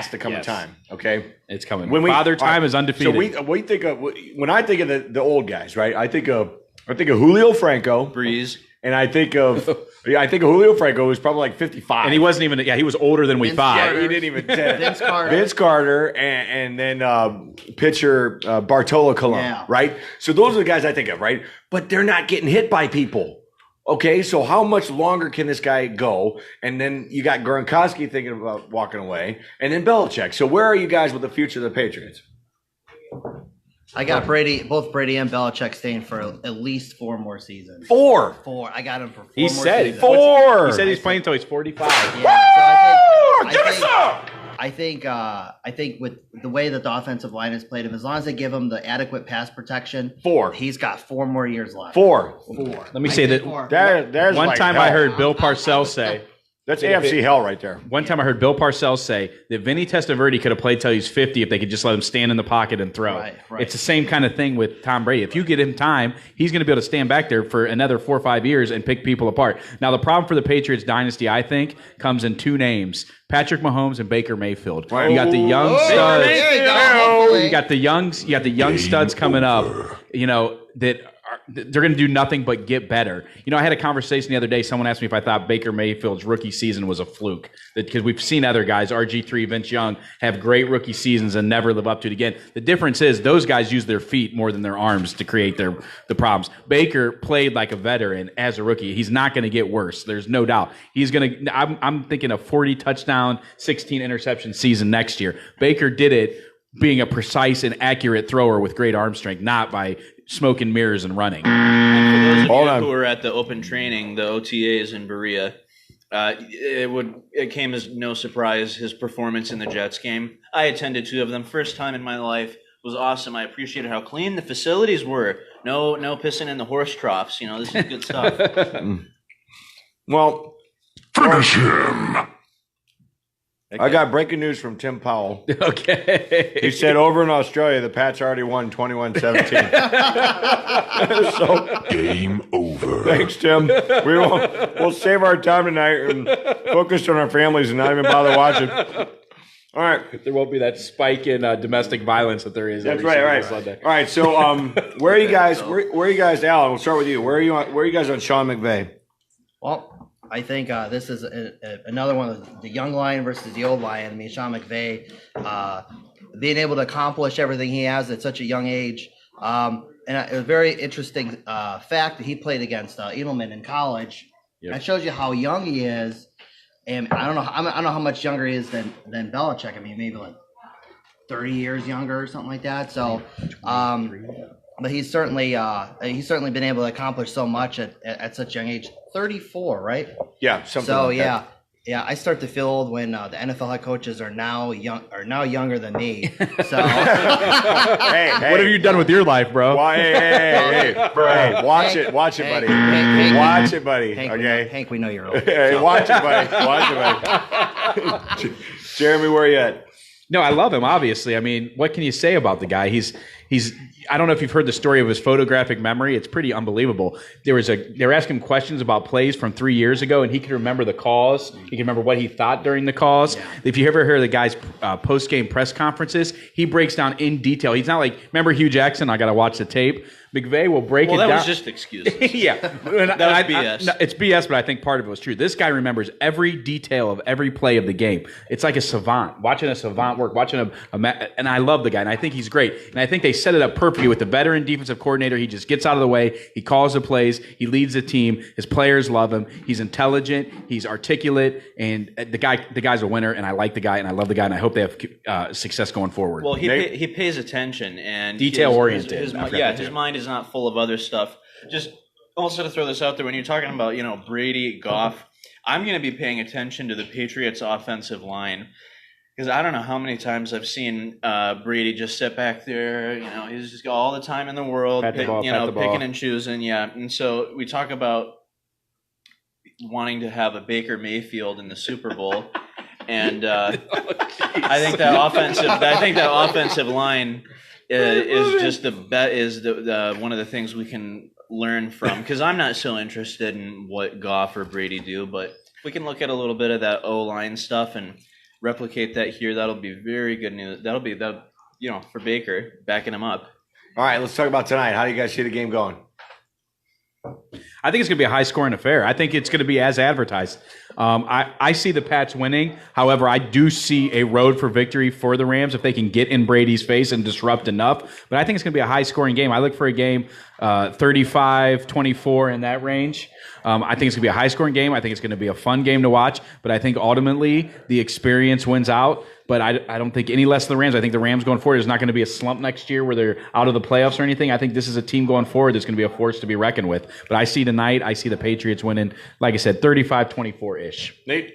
to come a time. Okay, It's coming. When Father Time is undefeated. So when I think of the old guys, right? I think of Julio Franco, Breeze. And I think of Julio Franco, who's probably like 55. And he wasn't even, he was older than we thought. Yeah, he didn't even Vince Carter. And then pitcher Bartolo Colon, right? So those are the guys I think of, right? But they're not getting hit by people. Okay, so how much longer can this guy go? And then you got Gronkowski thinking about walking away, and then Belichick. So where are you guys with the future of the Patriots? I got both Brady and Belichick staying for at least 4 more seasons. 4. I got him for 4 more He said seasons. 4. He said he's playing until he's 45. Yeah, so I think with the way that the offensive line has played him, as long as they give him the adequate pass protection, 4. He's got 4 more years left. 4. Let me say that There's one like time hell. I heard Bill Parcells say, That's AFC hell right there. one time I heard Bill Parcells say that Vinny Testaverde could have played till he's 50 if they could just let him stand in the pocket and throw. Right. It's the same kind of thing with Tom Brady. If you get him time, he's going to be able to stand back there for another 4 or 5 years and pick people apart. Now, the problem for the Patriots dynasty, I think, comes in 2 names: Patrick Mahomes and Baker Mayfield. You got the young studs. There you go, hopefully. You got the young studs coming up. That they're going to do nothing but get better. I had a conversation the other day. Someone asked me if I thought Baker Mayfield's rookie season was a fluke. Because we've seen other guys, RG3, Vince Young, have great rookie seasons and never live up to it again. The difference is those guys use their feet more than their arms to create the problems. Baker played like a veteran as a rookie. He's not going to get worse. There's no doubt. He's going to. I'm thinking a 40 touchdown, 16 interception season next year. Baker did it being a precise and accurate thrower with great arm strength, not by smoke and mirrors and running. And for those of you who were at the open training, the OTAs in Berea, it came as no surprise his performance in the Jets game. I attended 2 of them. First time in my life. It was awesome. I appreciated how clean the facilities were. No pissing in the horse troughs. This is good stuff. Well, Finish him. I got breaking news from Tim Powell. Okay. He said over in Australia, the Pats already won 21-17. So, Game over. thanks, Tim. We'll save our time tonight and focus on our families and not even bother watching. All right. There won't be that spike in domestic violence that there is. That's every right. single Sunday. All right. So, where are you guys? Where are you guys, Alan? We'll start with you. Where are you guys on Sean McVay? Well, I think this is another one of the young lion versus the old lion. I mean, Sean McVay being able to accomplish everything he has at such a young age. And a very interesting fact that he played against Edelman in college. Yep. That shows you how young he is. And I don't know how much younger he is than Belichick. I mean, maybe like 30 years younger or something like that. So, but he's certainly been able to accomplish so much at such a young age. 34, right? Yeah. Something So like that. yeah. I start to feel old when the NFL head coaches are now younger than me. So Hey, What have you done with your life, bro? Hey, watch it, buddy. Watch it, buddy. Hank, Okay. Hank, we know you're old. Hey, watch it, buddy. Jeremy, where you at? No, I love him, obviously. I mean, what can you say about the guy? He's I don't know if you've heard the story of his photographic memory. It's pretty unbelievable. They were asking him questions about plays from 3 years ago, and he could remember the calls. He can remember what he thought during the calls. Yeah. If you ever hear the guy's post-game press conferences, he breaks down in detail. He's not like, remember Hugh Jackson? I got to watch the tape. McVay will break it down. Well, that was just excuses. Yeah. That was BS. It's BS, but I think part of it was true. This guy remembers every detail of every play of the game. It's like a savant, watching a savant work, watching and I love the guy, and I think he's great. And I think they set it up perfectly with the veteran defensive coordinator. He just gets out of the way. He calls the plays. He leads the team. His players love him. He's intelligent. He's articulate, and the guy's a winner, and I like the guy, and I love the guy, and I hope they have success going forward. Well, he pays attention and detail-oriented. His mind is not full of other stuff. Just also to throw this out there, when you're talking about Brady, Goff, I'm going to be paying attention to the Patriots' offensive line because I don't know how many times I've seen Brady just sit back there. He's just got all the time in the world, picking and choosing. Yeah, and so we talk about wanting to have a Baker Mayfield in the Super Bowl. And I think that offensive line is just the one of the things we can learn from, because I'm not so interested in what Goff or Brady do, but if we can look at a little bit of that O-line stuff and replicate that here, that'll be very good news. That'll be for Baker, backing him up. All right, let's talk about tonight. How do you guys see the game going? I think it's going to be a high-scoring affair. I think it's going to be as advertised. I see the Pats winning. However, I do see a road for victory for the Rams if they can get in Brady's face and disrupt enough. But I think it's going to be a high-scoring game. I look for a game 35-24 in that range. I think it's going to be a high-scoring game. I think it's going to be a fun game to watch. But I think ultimately the experience wins out. But I don't think any less than the Rams. I think the Rams going forward is not going to be a slump next year where they're out of the playoffs or anything. I think this is a team going forward that's going to be a force to be reckoned with. But I see tonight, I see the Patriots winning, like I said, 35-24-ish. Nate?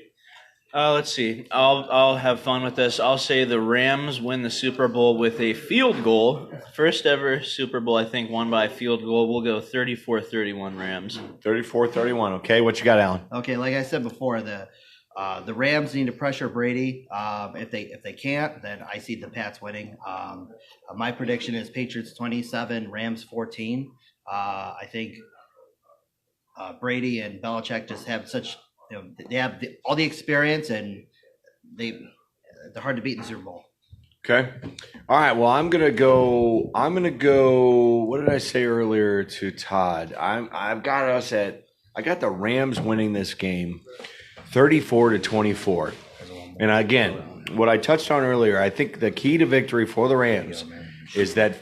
Let's see. I'll have fun with this. I'll say the Rams win the Super Bowl with a field goal. First ever Super Bowl, I think, won by a field goal. We'll go 34-31 Rams. 34-31. Okay, what you got, Alan? Okay, like I said before, the Rams need to pressure Brady. If they can't, then I see the Pats winning. My prediction is Patriots 27, Rams 14. I think Brady and Belichick just have such, they have all the experience, and they're hard to beat in the Super Bowl. Okay. All right. Well, I'm gonna go. What did I say earlier to Todd? I got the Rams winning this game, 34-24. And again, what I touched on earlier, I think the key to victory for the Rams is that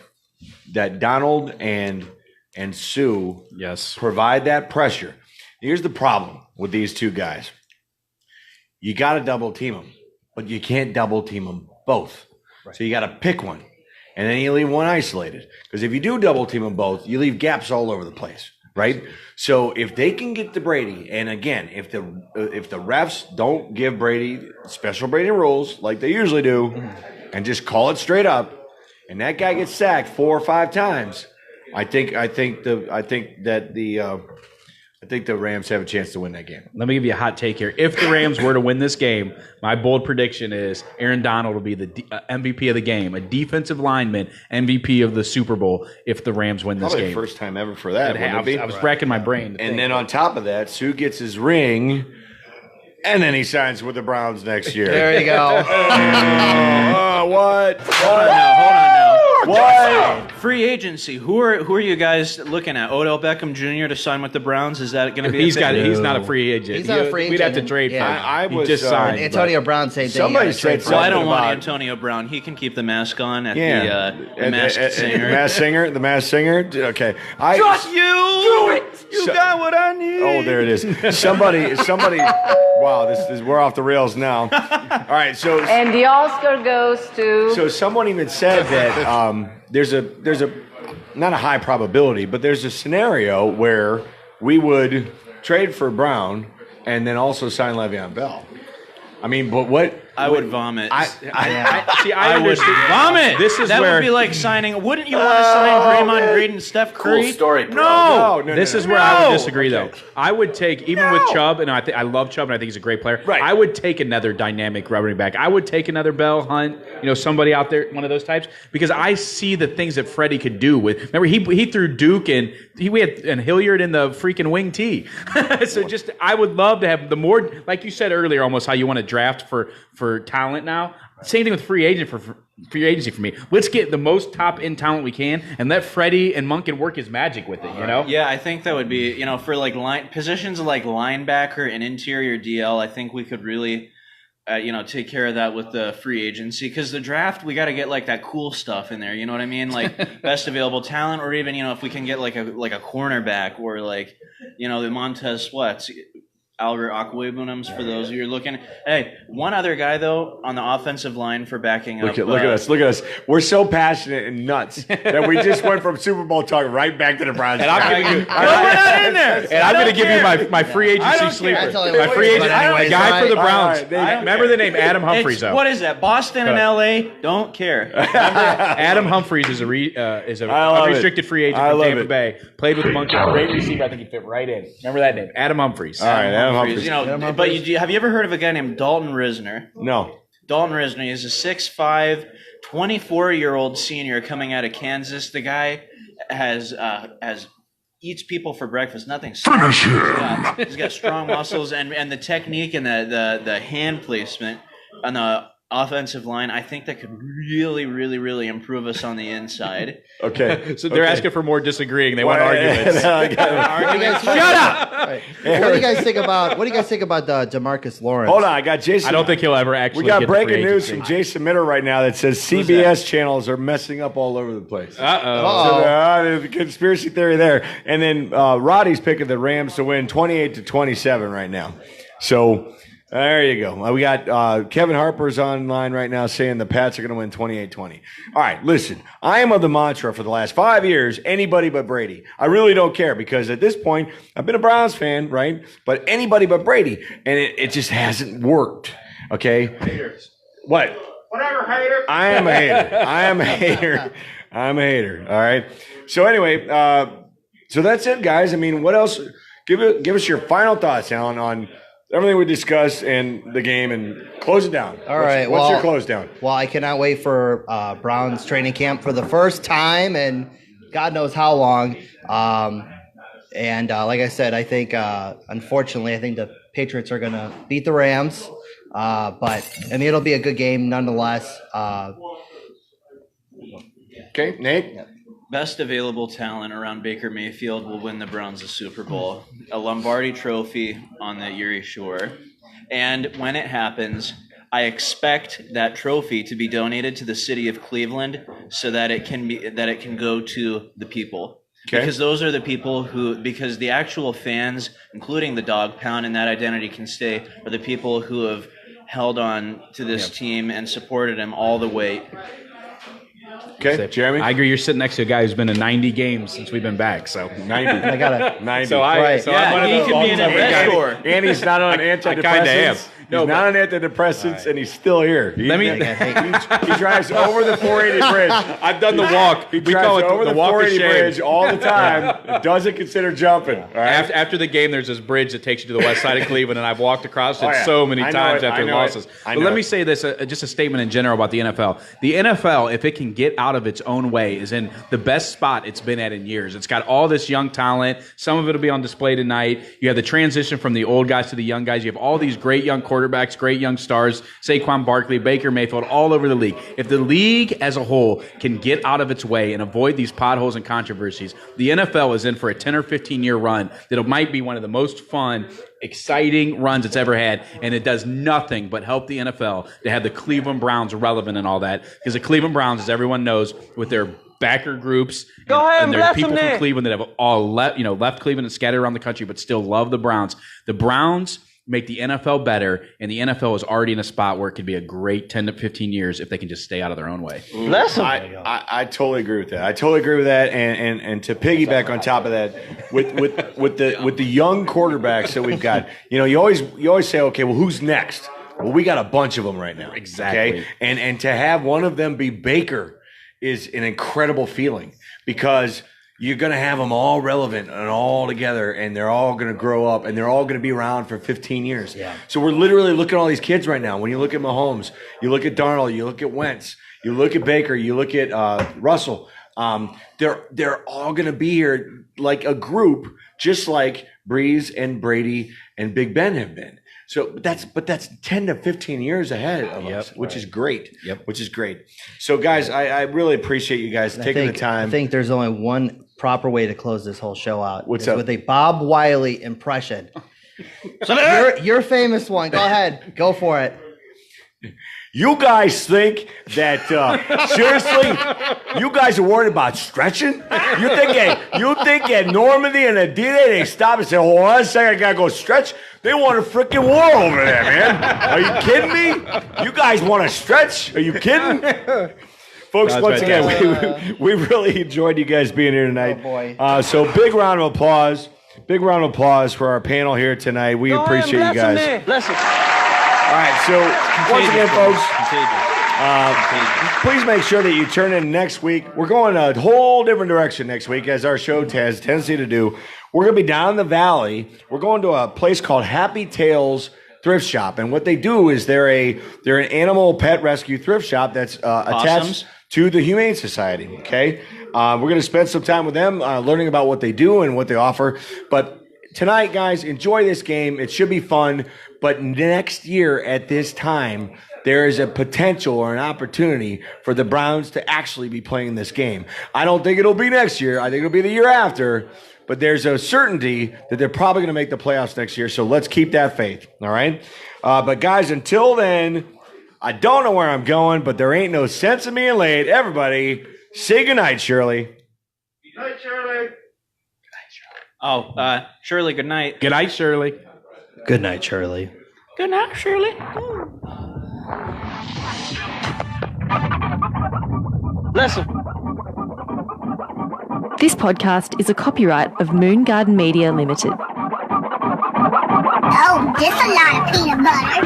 Donald and Sue provide that pressure. Here's the problem with these two guys. You got to double team them, but you can't double team them both. Right. So you got to pick one, and then you leave one isolated. Because if you do double team them both, you leave gaps all over the place, right? So if they can get to Brady, and again, if the refs don't give Brady special Brady rules like they usually do, and just call it straight up, and that guy gets sacked 4 or 5 times, I think the Rams have a chance to win that game. Let me give you a hot take here. If the Rams were to win this game, my bold prediction is Aaron Donald will be the MVP of the game, a defensive lineman MVP of the Super Bowl if the Rams win this Probably game. the first time ever for that. I was racking my brain. And then on top of that, Sue gets his ring, and then he signs with the Browns next year. There you go. What? Hold on now. What? Free agency. Who are you guys looking at? Odell Beckham Jr. to sign with the Browns? Is that going to be? He's not a free agent. He's not a free agent. We'd have to trade. Yeah. For him. He just signed. Antonio Brown said somebody said Well, I don't want about Antonio Brown. He can keep the mask on at the Masked Singer. The Masked Singer. Okay. Just you. Do it. You got what I need. Oh, there it is. Somebody. Wow, we're off the rails now. All right, so And the Oscar goes to. So someone even said that there's a not a high probability, but there's a scenario where we would trade for Brown and then also sign Le'Veon Bell. I mean, but what? I would vomit. I would vomit. That where would be like signing. Wouldn't you want to sign Draymond Green and Steph Curry? Cool story, bro. No. This is where I would disagree, though. I would take, even with Chubb, and I love Chubb, and I think he's a great player. Right. I would take another dynamic running back. I would take another Bell, Hunt, somebody out there, one of those types, because I see the things that Freddie could do with. Remember, he threw Duke and Hilliard in the freaking wing tee. So I would love to have the more, like you said earlier, almost how you want to draft for talent now. Same thing with free agency for me. Let's get the most top end talent we can and let Freddie and Monken work his magic with it, Yeah, I think that would be, for like positions like linebacker and interior DL, I think we could really take care of that with the free agency, because the draft, we got to get like that cool stuff in there. You know what I mean? Like best available talent, or even, if we can get like a cornerback, or like, the Montez Sweats, Albert Okwuegbunams, for those of you who are looking. Hey, one other guy, though, on the offensive line for backing up. Look at us. We're so passionate and nuts that we just went from Super Bowl talk right back to the Browns. And I'm going to give you my free agency sleeper. My free agent, the guy for the Browns. Remember the name Adam Humphries, though. What is that? Boston and LA? Don't care. Adam Humphries is a unrestricted free agent from Tampa Bay. Played with Monken. Great receiver. I think he fit right in. Remember that name? Adam Humphries. All right, Adam Humphries. But have you ever heard of a guy named Dalton Risner? No. Dalton Risner is a 6'5", 24-year-old senior coming out of Kansas. The guy has eats people for breakfast. Nothing. Finish him. He's got strong muscles, and the technique and the hand placement on the offensive line, I think that could really, really, really improve us on the inside. Okay. So they're asking for more disagreeing. They want arguments. Shut up! Right. What do you guys think about the DeMarcus Lawrence? Hold on, I got Jason. I don't think he'll ever actually. We got get the breaking free news agency. from Jason Mitter right now that says CBS channels are messing up all over the place. Uh-oh. So there's a conspiracy theory there. And then Roddy's picking the Rams to win 28-27 right now. So there you go. We got Kevin Harper's online right now saying the Pats are going to win 28-20. All right, listen, I am of the mantra for the last 5 years, anybody but Brady. I really don't care because at this point, I've been a Browns fan, right? But anybody but Brady. And it just hasn't worked, okay? Haters. What? Whatever, hater. I am a hater. I am a hater. I'm a hater, all right? So anyway, so that's it, guys. I mean, what else? Give us your final thoughts, Alan, on everything we discussed in the game and close it down. All right. What's your close down? Well, I cannot wait for Browns training camp for the first time and God knows how long. And like I said, I think, unfortunately, I think the Patriots are going to beat the Rams. But, I mean, it'll be a good game nonetheless. Okay, Nate? Best available talent around Baker Mayfield will win the Browns a Super Bowl, a Lombardi trophy on the Erie Shore. And when it happens, I expect that trophy to be donated to the city of Cleveland so that it can go to the people. Okay. Because those are the people because the actual fans, including the dog pound and that identity can stay, are the people who have held on to this team and supported him all the way. Okay, Jeremy? I agree. You're sitting next to a guy who's been in 90 games since we've been back. So 90. I got it. 90. So I'm one of he those could be an long-time guys. investor. And he's not on antidepressants. I kinda am. He's not on antidepressants, and he's still here. Let me. He drives over the 480 bridge. I've done the walk. He We drives call it over the the walk of 480 shame. bridge all the time. Doesn't consider jumping. All right? After the game, there's this bridge that takes you to the west side of Cleveland, and I've walked across it Oh, yeah. so many I know times it. after I know losses. it. I But know let it. me say this, just a statement in general about the NFL. The NFL, if it can get out of its own way, is in the best spot it's been at in years. It's got all this young talent. Some of it will be on display tonight. You have the transition from the old guys to the young guys. You have all these great young quarterbacks, great young stars, Saquon Barkley, Baker Mayfield, all over the league. If the league as a whole can get out of its way and avoid these potholes and controversies, the NFL is in for a 10 or 15-year run that might be one of the most fun, exciting runs it's ever had, and it does nothing but help the NFL to have the Cleveland Browns relevant and all that, because the Cleveland Browns, as everyone knows, with their backer groups and there are people from Cleveland that have all left Cleveland and scattered around the country but still love the Browns. The Browns make the NFL better, and the NFL is already in a spot where it could be a great 10 to 15 years if they can just stay out of their own way. Bless him. I totally agree with that. I totally agree with that. And to piggyback on top of that, with the young quarterbacks that we've got, you always say, okay, well, who's next? Well, we got a bunch of them right now. Exactly. Okay? And to have one of them be Baker is an incredible feeling, because you're going to have them all relevant and all together, and they're all going to grow up, and they're all going to be around for 15 years. Yeah. So we're literally looking at all these kids right now. When you look at Mahomes, you look at Darnold, you look at Wentz, you look at Baker, you look at Russell. They're all going to be here like a group, just like Breeze and Brady and Big Ben have been. So that's 10 to 15 years ahead of us, which is great. Yep. Which is great. So guys, I really appreciate you guys taking the time. I think there's only one proper way to close this whole show out. What's It's up? with a Bob Wiley impression. your famous one. Go ahead. Go for it. You guys think that seriously? You guys are worried about stretching? You think at Normandy and at D-Day they stop and say, "Hold on a second, I gotta go stretch"? They want a freaking war over there, man. Are you kidding me? You guys want to stretch? Are you kidding? Folks, That's once again, fantastic. we really enjoyed you guys being here tonight. Oh, boy. So big round of applause. Big round of applause for our panel here tonight. We appreciate you guys. Bless him. All right, so once again, folks, please make sure that you turn in next week. We're going a whole different direction next week, as our show has tendency to do. We're going to be down in the valley. We're going to a place called Happy Tails Thrift Shop, and what they do is they're an animal pet rescue thrift shop that's attached to the Humane Society. Okay, we're going to spend some time with them, learning about what they do and what they offer. But tonight, guys, enjoy this game. It should be fun. But next year at this time, there is a potential or an opportunity for the Browns to actually be playing this game. I don't think it'll be next year. I think it'll be the year after. But there's a certainty that they're probably going to make the playoffs next year. So let's keep that faith. All right. But guys, until then, I don't know where I'm going, but there ain't no sense in being late. Everybody, say goodnight, Shirley. Good night, Shirley. Oh, Shirley, good night. Good night, Shirley. Good night, Shirley. Good night, Shirley. Listen. This podcast is a copyright of Moon Garden Media Limited. Oh, this a lot of peanut butter.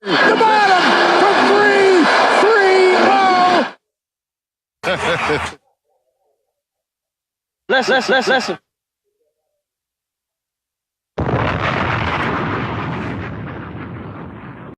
The bottom for 3-3 ball. Listen.